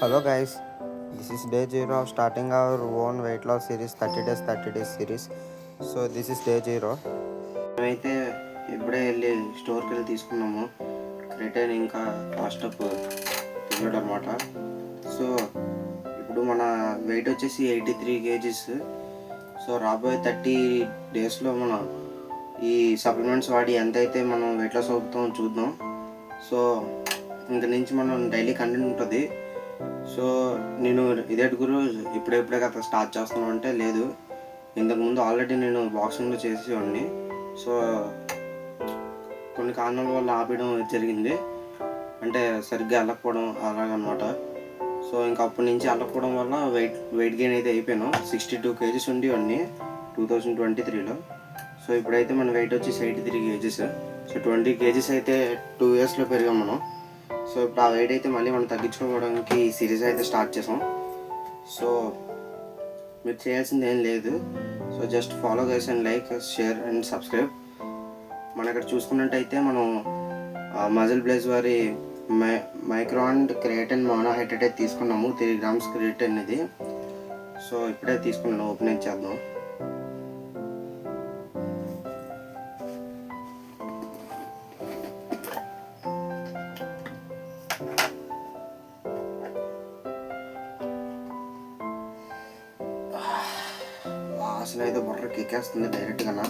Hello guys, this is day 0 of starting our own weight loss series 30 days series. So this is day 0. మేమైతే ఇప్పుడే వెళ్ళి స్టోర్కి వెళ్ళి తీసుకున్నాము క్రిటైన్ ఇంకా ఫాస్ట్ అప్ పిల్లడు అనమాట. సో ఇప్పుడు మన వెయిట్ వచ్చేసి 83 kgs. సో రాబోయే 30 డేస్లో మనం ఈ సప్లిమెంట్స్ వాడి ఎంతైతే మనం వెయిట్ లాస్ అవుతామో చూద్దాం. సో ఇంక నుంచి మనం డైలీ కంటెంట్ ఉంటుంది. సో నేను ఇదే గురు ఇప్పుడే కదా స్టార్ట్ చేస్తున్నాను అంటే లేదు, ఇంతకుముందు ఆల్రెడీ నేను బాక్సింగ్లో చేసేవాడిని. సో కొన్ని కారణాల వల్ల ఆపేయడం జరిగింది, అంటే సరిగ్గా వెళ్ళకపోవడం అలాగనమాట. సో ఇంకా అప్పటి నుంచి వెళ్ళకపోవడం వల్ల వెయిట్ గెయిన్ అయితే అయిపోయాను. 62 kgs ఉండేవాడిని 2023లో. సో ఇప్పుడైతే మన వెయిట్ వచ్చేసి 83 kgs. సో 20 kgs అయితే 2 yearsలో పెరిగాం మనం. సో ఇప్పుడు ఆ వెయిట్ అయితే మళ్ళీ మనం తగ్గించుకోవడానికి ఈ సిరీస్ అయితే స్టార్ట్ చేసాం. సో మీరు చేయాల్సింది ఏం లేదు. So just follow guys and like, share and subscribe. మనం ఇక్కడ చూసుకున్నట్టయితే మనం మజిల్ బ్లేజ్ వారి మైక్రాన్ క్రియేటిన్ మోనోహైడ్రేట్ అయితే తీసుకున్నాము. 3 grams క్రియేటిన్ ఇది. సో ఇప్పుడే తీసుకున్నాను, ఓపెన్ చేద్దాం. వాసన అయితే బొర్రకి ఎక్కేస్తుంది డైరెక్ట్గా.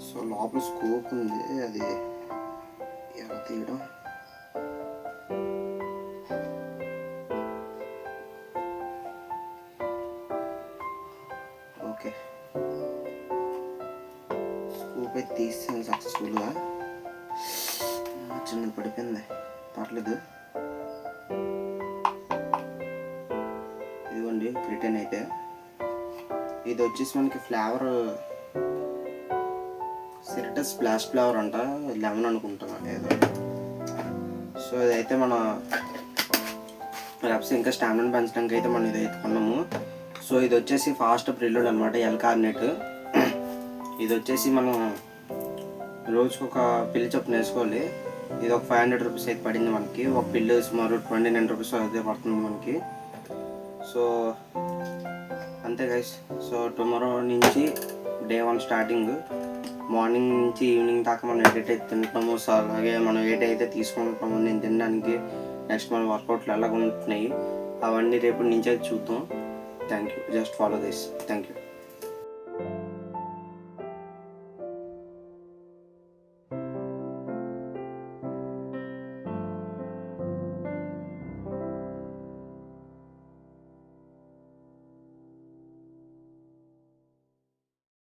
సో లోపల స్కోప్ ఉంది, అది ఎలా తీయడం? ఓకే, స్కోప్ అయితే తీసాను సక్సెస్ఫుల్గా. చిన్నది పడిపోయింది, పర్లేదు. ఇదిగోండి క్రిటైన్ అయితే. ఇది వచ్చేసి మనకి ఫ్లేవర్ సిట్రస్ స్ప్లాష్ ఫ్లేవర్ అంట, లెమన్ అనుకుంటున్నాను ఏదో. సో ఇదైతే మన రెప్స్ ఇంకా స్టామినా పెంచడానికి అయితే మనం ఇది ఎత్తుకున్నాము. సో ఇది వచ్చేసి ఫాస్ట్ ప్రిల్యూడ్ అనమాట, L-కార్నేట్. ఇది వచ్చేసి మనం రోజుకి ఒక పిల్లి చొప్పున వేసుకోవాలి. ఇది ఒక 500 rupees అయితే పడింది మనకి. ఒక పిల్లి సుమారు 29 rupees అయితే పడుతుంది మనకి. సో అంతే గైస్. సో టుమారో నుంచి డే 1 స్టార్టింగ్. మార్నింగ్ నుంచి ఈవినింగ్ దాకా మనం ఏదైతే తింటున్నామో, సో అలాగే మనం ఏదైతే తీసుకుంటున్నామో నేను తినడానికి నెక్స్ట్ మన వర్కౌట్లు ఎలాగ ఉంటున్నాయి అవన్నీ రేపు నుంచి అయితే చూద్దాం. Thank you. Just follow this. Thank you.